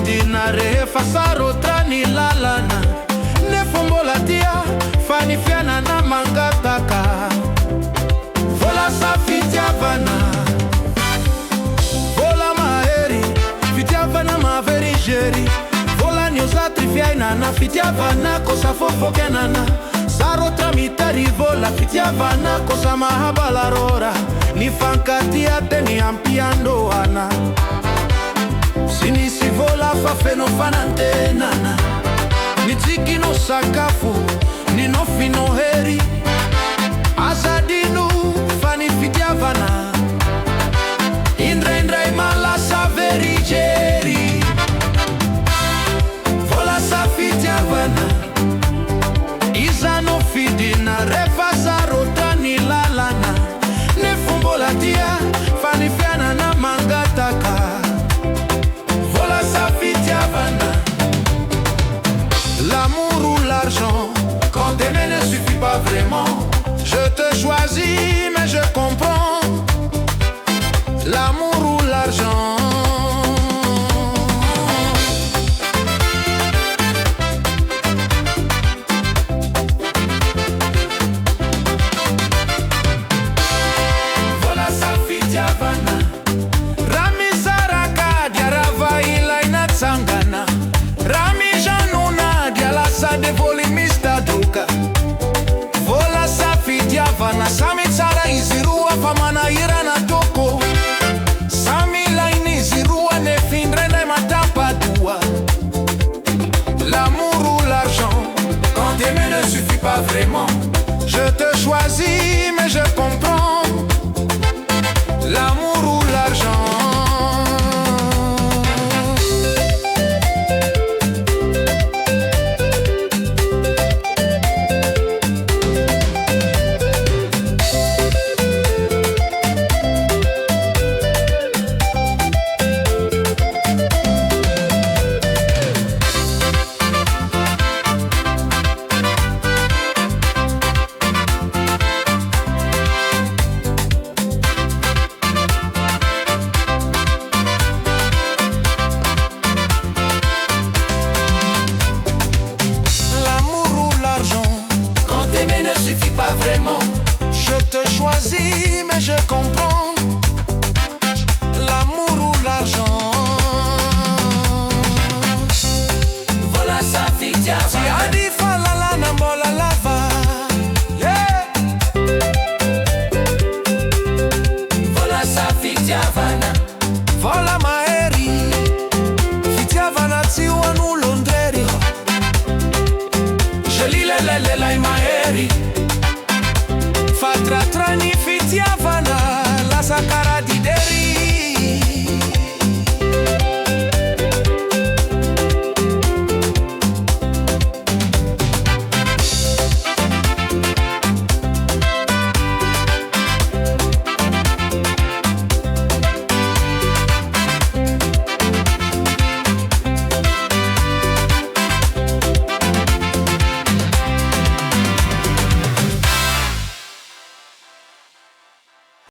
fidi na rehefa sarotra ni lalana nefombola dia fanifiana na mangataka vola sa fitiavana vola maheri fitiavana maverigeri vola niozatrifiaina na fitiavana kosa fofokenana sarotra mitari vola fitiavana kosa mahabalarora ni fankatia teni ampiandoana sinisi vola fafeno fanantenana ni tiki no sakafu ni nofi no heri azadinu fani fitiavana indra imala sa verigeri vola sa fitiavana iza no fidi na refa sarota ni lalana nefumbola dia fani fiana na mangataka vola sa fitiavana. L'amour ou l'argent, quand t'aimer ne suffit pas vraiment. Je te choisis mais je comprends. L'amour ou l'argent. Vola sa fitiavana. Rami Saraka diarava ila inatsangana. Rami Januna diala sa de volimista duka. Vola sa fitiavana. Sami tsara izirua famana irana toko. Sami laini zirua ne findre ne matapa dua. L'amour ou l'argent, quand aimer ne suffit pas vraiment. Je te choisis mais je comprends. L'amour ou l'argent. Vraiment, je te choisis mais je comprends. L'amour ou l'argent. Vola sa fitiavana.